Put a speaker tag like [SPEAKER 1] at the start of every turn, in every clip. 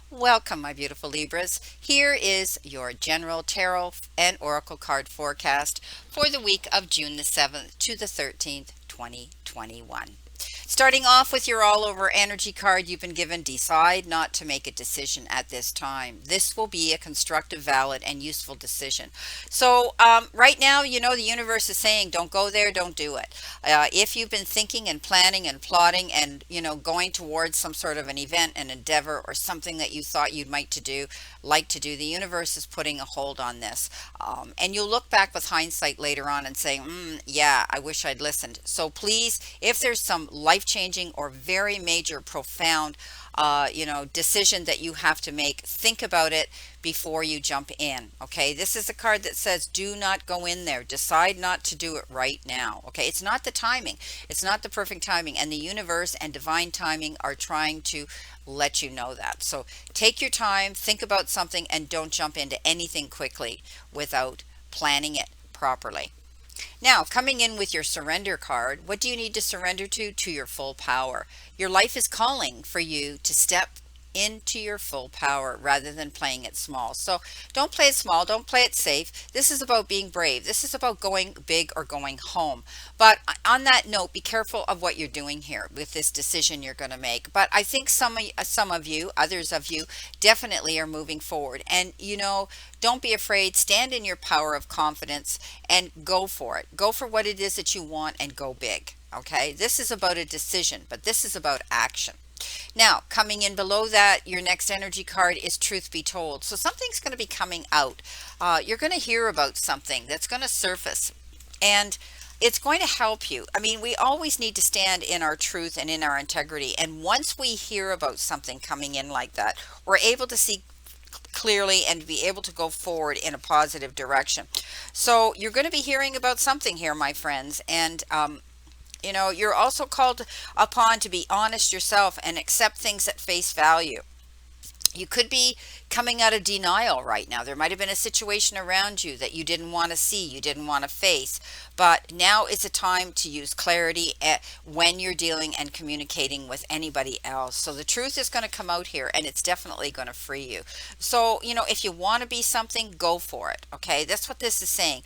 [SPEAKER 1] Welcome, my beautiful Libras. Here is your general tarot and oracle card forecast for the week of June the 7th to the 13th, 2021. Starting off with your all over energy card, you've been given decide not to make a decision at this time. This will be a constructive, valid, and useful decision. So, right now, the universe is saying don't go there, don't do it. If you've been thinking and planning and plotting and, going towards some sort of an event, an endeavor, or something that you thought you'd like to do, the universe is putting a hold on this. And you'll look back with hindsight later on and say, yeah, I wish I'd listened. So please, if there's some life changing or very major, profound, decision that you have to make, think about it before you jump in. Okay. This is a card that says, do not go in there. Decide not to do it right now. Okay. It's not the timing. It's not the perfect timing. And the universe and divine timing are trying to let you know that. So take your time, think about something, and don't jump into anything quickly without planning it properly. Now, coming in with your surrender card, what do you need to surrender to? To your full power. Your life is calling for you to step into your full power rather than playing it small. So don't play it small, don't play it safe. This is about being brave. This is about going big or going home. But on that note, be careful of what you're doing here with this decision you're going to make. But I think some of you, others of you, definitely are moving forward. And don't be afraid. Stand in your power of confidence and go for it. Go for what it is that you want and go big. Okay, this is about a decision, but this is about action. Now, coming in below that, your next energy card is Truth Be Told. So something's going to be coming out. You're going to hear about something that's going to surface, and it's going to help you. I mean, we always need to stand in our truth and in our integrity. And once we hear about something coming in like that, we're able to see clearly and be able to go forward in a positive direction. So you're going to be hearing about something here, my friends, and you're also called upon to be honest yourself and accept things at face value. You could be coming out of denial right now. There might have been a situation around you that you didn't want to see, you didn't want to face, but now is a time to use clarity when you're dealing and communicating with anybody else. So the truth is going to come out here and it's definitely going to free you. So, if you want to be something, go for it. Okay. That's what this is saying.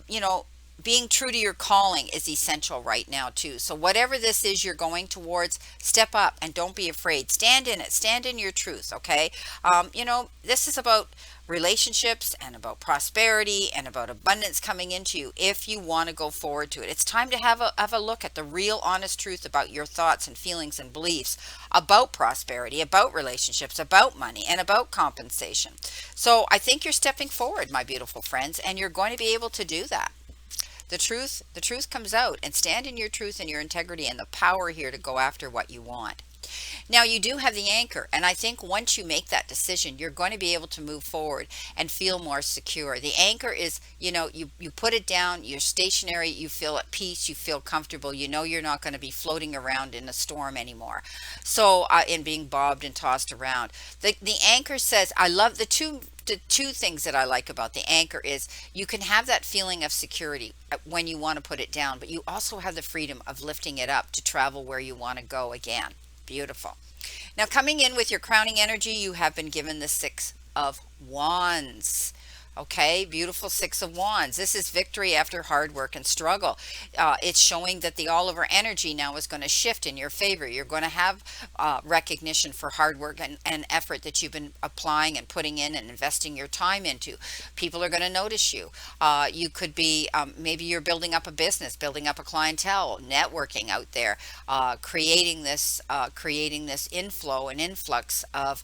[SPEAKER 1] You know, being true to your calling is essential right now too. So whatever this is you're going towards, step up and don't be afraid. Stand in it. Stand in your truth. Okay. This is about relationships and about prosperity and about abundance coming into you if you want to go forward to it. It's time to have a look at the real honest truth about your thoughts and feelings and beliefs about prosperity, about relationships, about money, and about compensation. So I think you're stepping forward, my beautiful friends, and you're going to be able to do that. The truth comes out, and stand in your truth and your integrity and the power here to go after what you want. Now, you do have the anchor, and I think once you make that decision, you're going to be able to move forward and feel more secure. The anchor is, you put it down, you're stationary, you feel at peace, you feel comfortable, you're not going to be floating around in a storm anymore. So, and being bobbed and tossed around. The anchor says, I love the two things that I like about the anchor is you can have that feeling of security when you want to put it down, but you also have the freedom of lifting it up to travel where you want to go again. Beautiful. Now, coming in with your crowning energy, you have been given the Six of Wands. Okay, beautiful Six of Wands. This is victory after hard work and struggle. It's showing that the all over energy now is going to shift in your favor. You're going to have recognition for hard work and effort that you've been applying and putting in and investing your time into. People are going to notice you. You could be, maybe you're building up a business, building up a clientele, networking out there, creating this inflow and influx of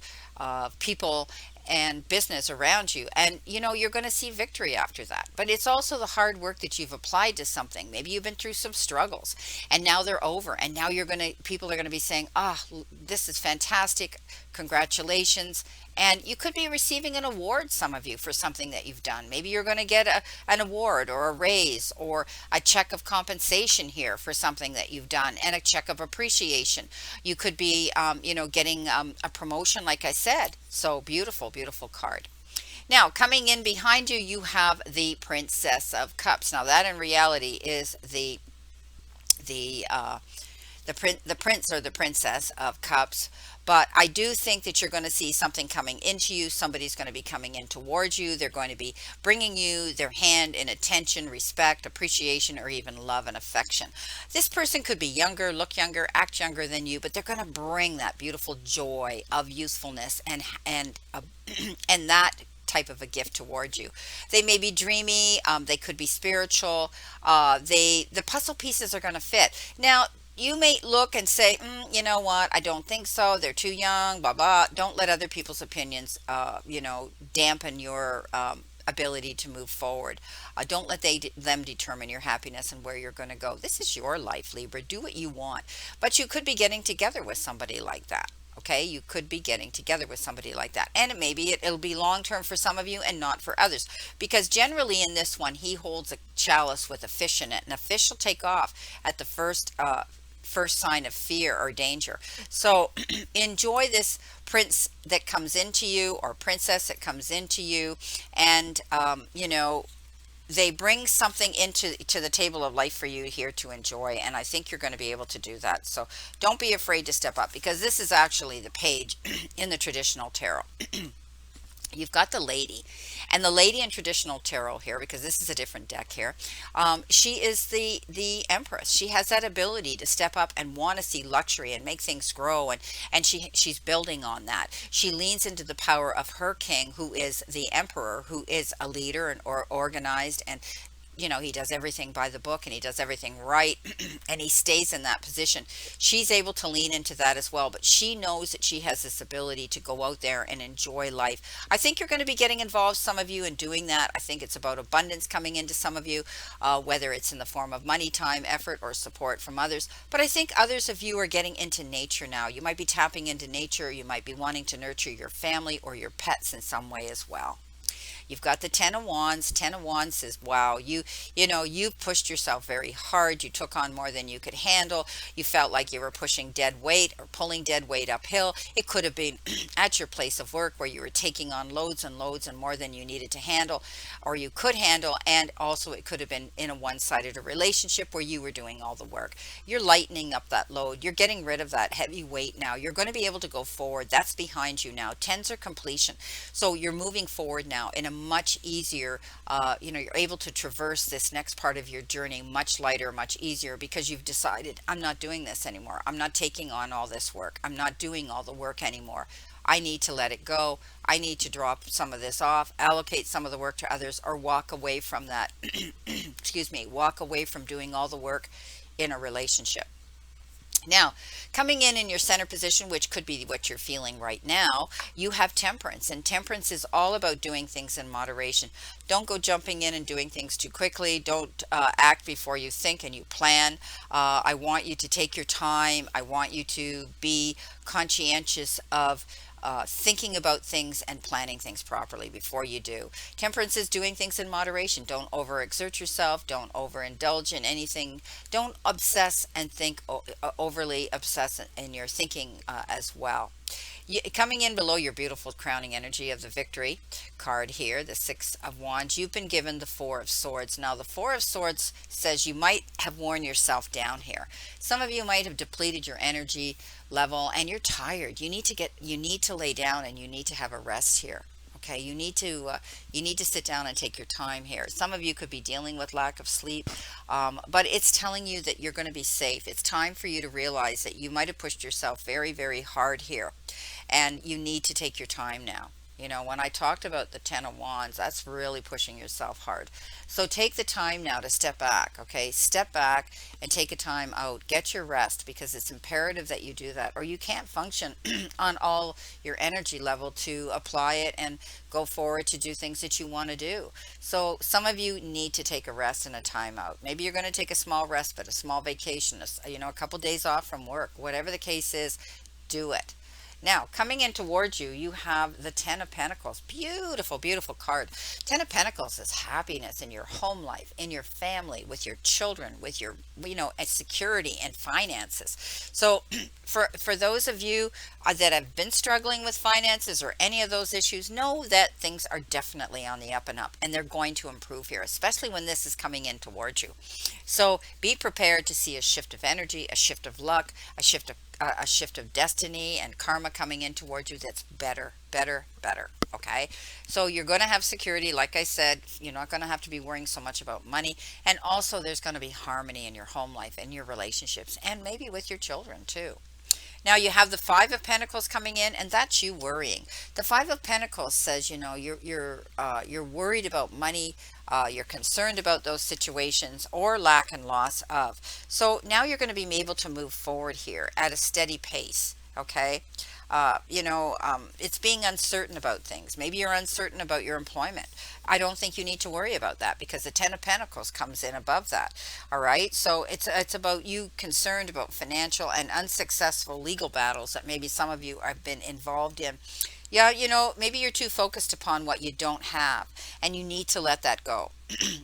[SPEAKER 1] people and business around you, and you're going to see victory after that. But it's also the hard work that you've applied to something. Maybe you've been through some struggles and now they're over, and now people are going to be saying, this is fantastic, congratulations. And you could be receiving an award, some of you, for something that you've done. Maybe you're going to get an award or a raise or a check of compensation here for something that you've done, and a check of appreciation. You could be, getting a promotion, like I said. So beautiful, beautiful card. Now, coming in behind you, you have the Princess of Cups. Now, that in reality is the the prince or the princess of cups. But I do think that you're going to see something coming into you. Somebody's going to be coming in towards you. They're going to be bringing you their hand in attention, respect, appreciation, or even love and affection. This person could be younger, look younger, act younger than you, but they're going to bring that beautiful joy of youthfulness and that type of a gift towards you. They may be dreamy, they could be spiritual. The puzzle pieces are going to fit. Now, you may look and say, you know what, I don't think so. They're too young, blah, blah. Don't let other people's opinions, dampen your ability to move forward. Don't let them determine your happiness and where you're going to go. This is your life, Libra. Do what you want. But you could be getting together with somebody like that. Okay, you could be getting together with somebody like that. And it'll be long term for some of you and not for others. Because generally in this one, he holds a chalice with a fish in it. And a fish will take off at the first sign of fear or danger. So enjoy this prince that comes into you or princess that comes into you. And, they bring something to the table of life for you here to enjoy, and I think you're going to be able to do that. So don't be afraid to step up, because this is actually the page in the traditional tarot. You've got the lady, and the lady in traditional tarot here, because this is a different deck here. She is the empress. She has that ability to step up and want to see luxury and make things grow, and she's building on that. She leans into the power of her king, who is the emperor, who is a leader and or organized, and he does everything by the book and he does everything right and he stays in that position. She's able to lean into that as well, but she knows that she has this ability to go out there and enjoy life. I think you're going to be getting involved, some of you, in doing that. I think it's about abundance coming into some of you, whether it's in the form of money, time, effort, or support from others. But I think others of you are getting into nature now. You might be tapping into nature. You might be wanting to nurture your family or your pets in some way as well. You've got the Ten of Wands. Ten of Wands says, wow, you pushed yourself very hard. You took on more than you could handle. You felt like you were pushing dead weight or pulling dead weight uphill. It could have been at your place of work where you were taking on loads and loads and more than you needed to handle or you could handle. And also it could have been in a one-sided relationship where you were doing all the work. You're lightening up that load. You're getting rid of that heavy weight now. You're going to be able to go forward. That's behind you now. Tens are completion. So you're moving forward now in a much easier, you're able to traverse this next part of your journey much lighter, much easier, because you've decided, I'm not doing this anymore. I'm not taking on all this work. I'm not doing all the work anymore. I need to let it go. I need to drop some of this off, allocate some of the work to others, or walk away from that. Excuse me, walk away from doing all the work in a relationship. Now, coming in your center position, which could be what you're feeling right now, you have Temperance. And Temperance is all about doing things in moderation. Don't go jumping in and doing things too quickly. Don't act before you think and you plan. I want you to take your time. I want you to be conscientious of thinking about things and planning things properly before you do. Temperance is doing things in moderation. Don't overexert yourself. Don't overindulge in anything. Don't obsess and think overly obsess in your thinking as well. Coming in below your beautiful crowning energy of the Victory card here, the Six of Wands, you've been given the Four of Swords. Now, the Four of Swords says you might have worn yourself down here. Some of you might have depleted your energy level and you're tired. You need to lay down and you need to have a rest here. Okay, you need to sit down and take your time here. Some of you could be dealing with lack of sleep, but it's telling you that you're going to be safe. It's time for you to realize that you might have pushed yourself very, very hard here, and you need to take your time now. When I talked about the Ten of Wands, that's really pushing yourself hard. So take the time now to step back, okay? Step back and take a time out. Get your rest, because it's imperative that you do that, or you can't function on all your energy level to apply it and go forward to do things that you want to do. So some of you need to take a rest and a time out. Maybe you're going to take a small respite, a small vacation, a couple days off from work. Whatever the case is, do it. Now, coming in towards you, you have the Ten of Pentacles. Beautiful, beautiful card. Ten of Pentacles is happiness in your home life, in your family, with your children, with your, security and finances. So, for those of you that have been struggling with finances or any of those issues, know that things are definitely on the up and up, and they're going to improve here, especially when this is coming in towards you. So be prepared to see a shift of energy, a shift of luck, a shift of destiny and karma coming in towards you that's better, better, better. Okay. So you're going to have security. Like I said, you're not going to have to be worrying so much about money. And also, there's going to be harmony in your home life and your relationships, and maybe with your children too. Now you have the Five of Pentacles coming in, and that's you worrying. The Five of Pentacles says, you're worried about money, you're concerned about those situations or lack and loss of. So now you're going to be able to move forward here at a steady pace. Okay. It's being uncertain about things. Maybe you're uncertain about your employment. I don't think you need to worry about that because the Ten of Pentacles comes in above that. All right. So it's about you concerned about financial and unsuccessful legal battles that maybe some of you have been involved in. Yeah, maybe you're too focused upon what you don't have, and you need to let that go.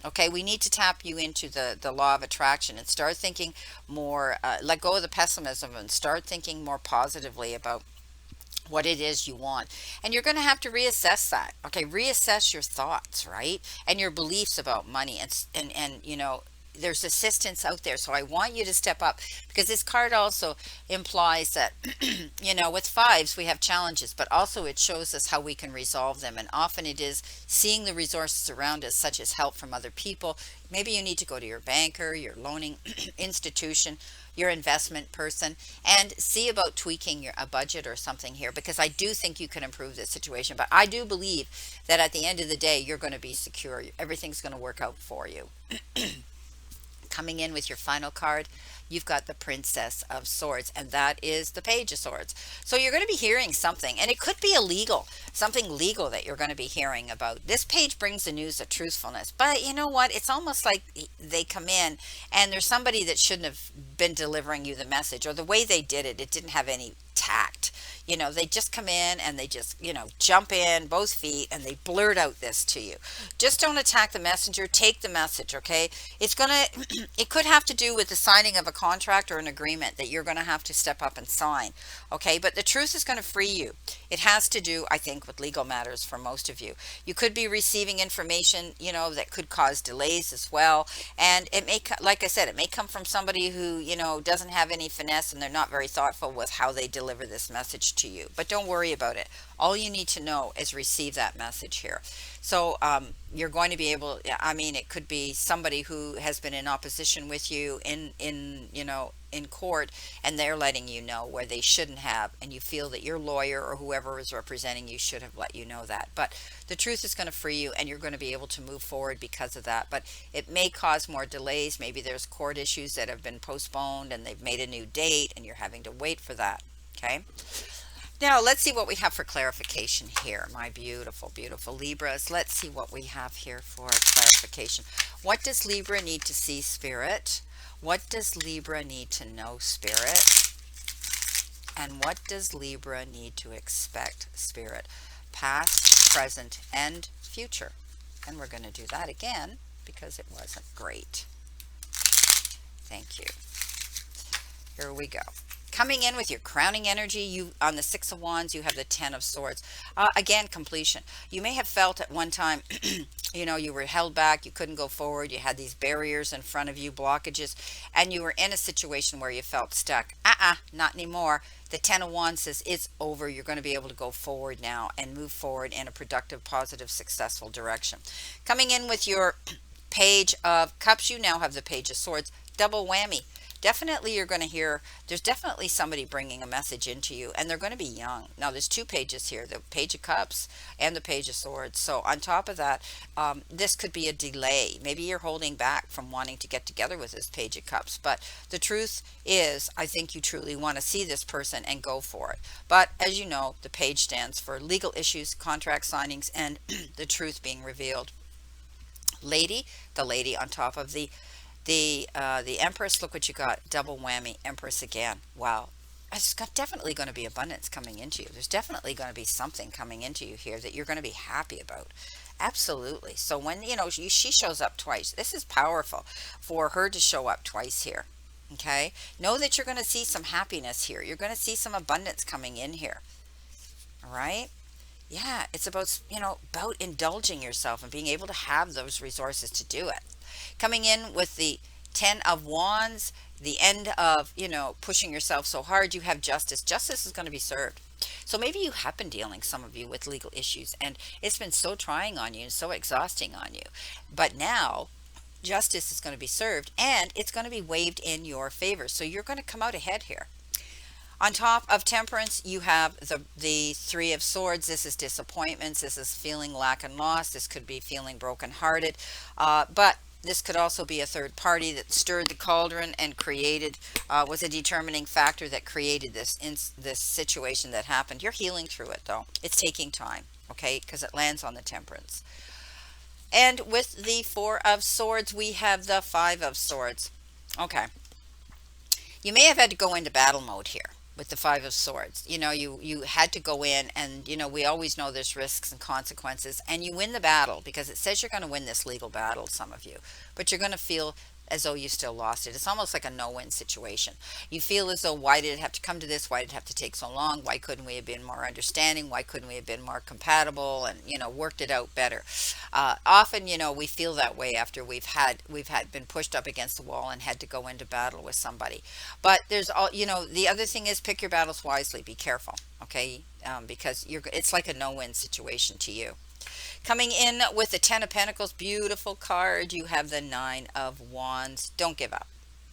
[SPEAKER 1] Okay, we need to tap you into the law of attraction and start thinking more, let go of the pessimism and start thinking more positively about what it is you want. And you're going to have to reassess that. Okay, reassess your thoughts, right? And your beliefs about money, and there's assistance out there. So I want you to step up, because this card also implies that with fives we have challenges, but also it shows us how we can resolve them. And often it is seeing the resources around us, such as help from other people. Maybe you need to go to your banker, your loaning institution, your investment person, and see about tweaking a budget or something here, because I do think you can improve this situation. But I do believe that at the end of the day, you're going to be secure. Everything's going to work out for you. Coming in with your final card, you've got the Princess of Swords, and that is the Page of Swords. So you're going to be hearing something, and it could be something legal that you're going to be hearing about. This page brings the news of truthfulness, but you know what? It's almost like they come in and there's somebody that shouldn't have been delivering you the message, or the way they did it, it didn't have any tact. They just come in and they just, jump in both feet and they blurt out this to you. Just don't attack the messenger. Take the message, okay? It could have to do with the signing of a contract or an agreement that you're going to have to step up and sign, okay? But the truth is going to free you. It has to do, I think, with legal matters for most of you. You could be receiving information, that could cause delays as well. And it may, like I said, it may come from somebody who, doesn't have any finesse, and they're not very thoughtful with how they deliver this message to you. But don't worry about it. All you need to know is receive that message here. So you're going to be able, it could be somebody who has been in opposition with you in court, and they're letting you know where they shouldn't have, and you feel that your lawyer or whoever is representing you should have let you know that. But the truth is going to free you, and you're going to be able to move forward because of that. But it may cause more delays. Maybe there's court issues that have been postponed and they've made a new date, and you're having to wait for that. Okay. Now, let's see what we have for clarification here, my beautiful, beautiful Libras. Let's see what we have here for clarification. What does Libra need to see, Spirit? What does Libra need to know, Spirit? And what does Libra need to expect, Spirit? Past, present, and future. And we're going to do that again because it wasn't great. Thank you. Here we go. Coming in with your crowning energy, you on the Six of Wands, you have the Ten of Swords. Again, completion. You may have felt at one time, you were held back, you couldn't go forward, you had these barriers in front of you, blockages, and you were in a situation where you felt stuck. Not anymore. The Ten of Wands says it's over. You're going to be able to go forward now and move forward in a productive, positive, successful direction. Coming in with your Page of Cups, you now have the Page of Swords. Double whammy. Definitely you're going to hear, there's definitely somebody bringing a message into you, and they're going to be young. Now there's two pages here, the Page of Cups and the Page of Swords. So on top of that, this could be a delay. Maybe you're holding back from wanting to get together with this Page of Cups, but the truth is, I think you truly want to see this person and go for it. But as you know, the page stands for legal issues, contract signings, and the truth being revealed. The lady on top of the Empress. Look what you got. Double whammy. Empress again. Wow. definitely going to be abundance coming into you. There's definitely going to be something coming into you here that you're going to be happy about. Absolutely. So when, she shows up twice, this is powerful for her to show up twice here. Okay. Know that you're going to see some happiness here. You're going to see some abundance coming in here. All right. Yeah. It's about, about indulging yourself and being able to have those resources to do it. Coming in with the 10 of Wands, the end of, pushing yourself so hard, you have justice. Justice is going to be served. So maybe you have been dealing, some of you, with legal issues, and it's been so trying on you and so exhausting on you. But now, justice is going to be served and it's going to be waived in your favor. So you're going to come out ahead here. On top of Temperance, you have the Three of Swords. This is disappointments. This is feeling lack and loss. This could be feeling brokenhearted. But this could also be a third party that stirred the cauldron and created, was a determining factor that created this situation that happened. You're healing through it, though. It's taking time, okay, because it lands on the Temperance. And with the Four of Swords, we have the Five of Swords. Okay. You may have had to go into battle mode here with the Five of Swords. You had to go in, and we always know there's risks and consequences, and you win the battle because it says you're going to win this legal battle, some of you, but you're going to feel as though you still lost it. It's almost like a no-win situation. You feel as though, why did it have to come to this? Why did it have to take so long? Why couldn't we have been more understanding? Why couldn't we have been more compatible and worked it out better? Often, we feel that way after we've had been pushed up against the wall and had to go into battle with somebody. But there's all, the other thing is, pick your battles wisely. Be careful, okay? Because it's like a no-win situation to you. Coming in with the Ten of Pentacles, beautiful card, you have the Nine of Wands. Don't give up,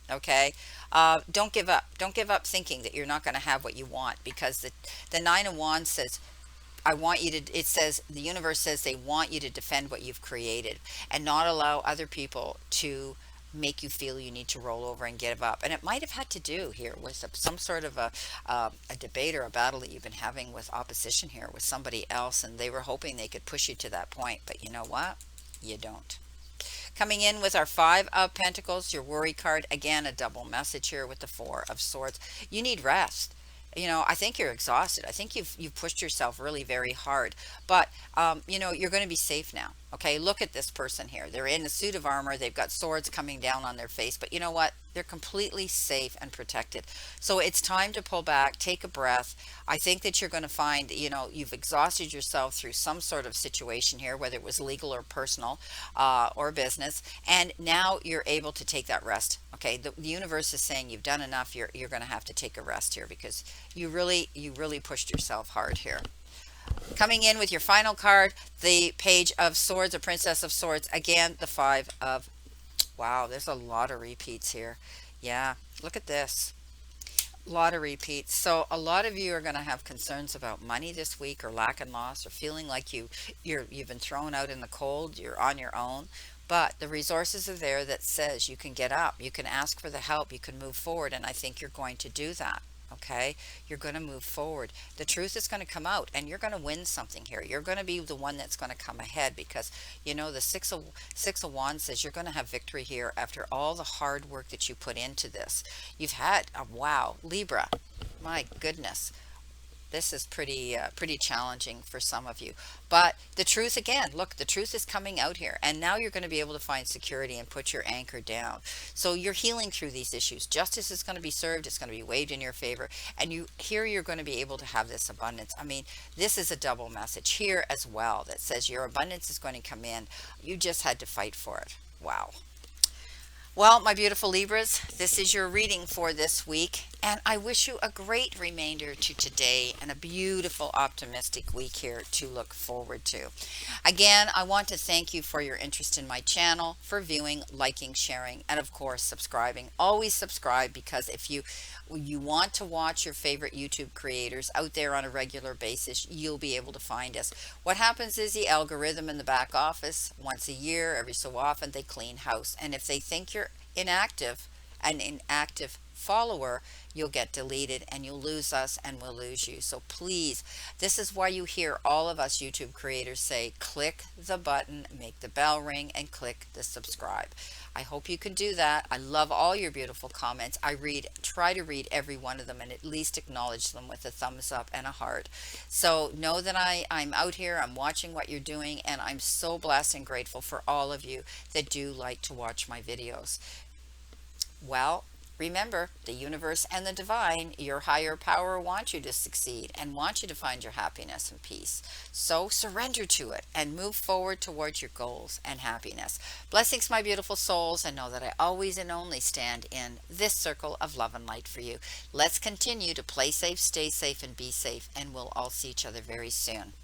[SPEAKER 1] okay? Don't give up. Don't give up thinking that you're not going to have what you want, because the Nine of Wands says, it says, the universe says they want you to defend what you've created and not allow other people to make you feel you need to roll over and give up. And it might have had to do here with some sort of a debate or a battle that you've been having with opposition here with somebody else, and they were hoping they could push you to that point. But you know what? You don't. Coming in with our Five of Pentacles, your worry card, again, a double message here with the Four of Swords. You need rest. I think you're exhausted. I think you've pushed yourself really very hard, but you're going to be safe now. Okay, look at this person here. They're in a suit of armor. They've got swords coming down on their face, but you know what? They're completely safe and protected. So it's time to pull back, take a breath. I think that you're going to find, you've exhausted yourself through some sort of situation here, whether it was legal or personal, or business, and now you're able to take that rest. Okay, the universe is saying you've done enough. You're going to have to take a rest here because you really pushed yourself hard here. Coming in with your final card, the Page of Swords, a Princess of Swords. Again, the Five of, wow, there's a lot of repeats here. Yeah, look at this. A lot of repeats. So a lot of you are going to have concerns about money this week, or lack and loss, or feeling like you've been thrown out in the cold. You're on your own. But the resources are there that says you can get up, you can ask for the help, you can move forward, and I think you're going to do that. Okay, you're going to move forward. The truth is going to come out, and you're going to win something here. You're going to be the one that's going to come ahead, because the Six of Wands says you're going to have victory here after all the hard work that you put into this. You've had a, wow, Libra, my goodness. This is pretty challenging for some of you. But the truth, again, look, the truth is coming out here. And now you're going to be able to find security and put your anchor down. So you're healing through these issues. Justice is going to be served. It's going to be waived in your favor. And you're going to be able to have this abundance. I mean, this is a double message here as well that says your abundance is going to come in. You just had to fight for it. Wow. Well, my beautiful Libras, this is your reading for this week, and I wish you a great remainder to today and a beautiful, optimistic week here to look forward to. Again, I want to thank you for your interest in my channel, for viewing, liking, sharing, and of course, subscribing. Always subscribe, because if you want to watch your favorite YouTube creators out there on a regular basis, you'll be able to find us. What happens is the algorithm in the back office, once a year, every so often, they clean house. And if they think you're inactive, an inactive follower, you'll get deleted and you'll lose us and we'll lose you. So please, this is why you hear all of us YouTube creators say, click the button, make the bell ring, and click the subscribe. I hope you can do that. I love all your beautiful comments. Try to read every one of them and at least acknowledge them with a thumbs up and a heart. So know that I'm out here, I'm watching what you're doing, and I'm so blessed and grateful for all of you that do like to watch my videos. Well, remember, the universe and the divine, your higher power, want you to succeed and want you to find your happiness and peace. So surrender to it and move forward towards your goals and happiness. Blessings, my beautiful souls, and know that I always and only stand in this circle of love and light for you. Let's continue to play safe, stay safe, and be safe, and we'll all see each other very soon.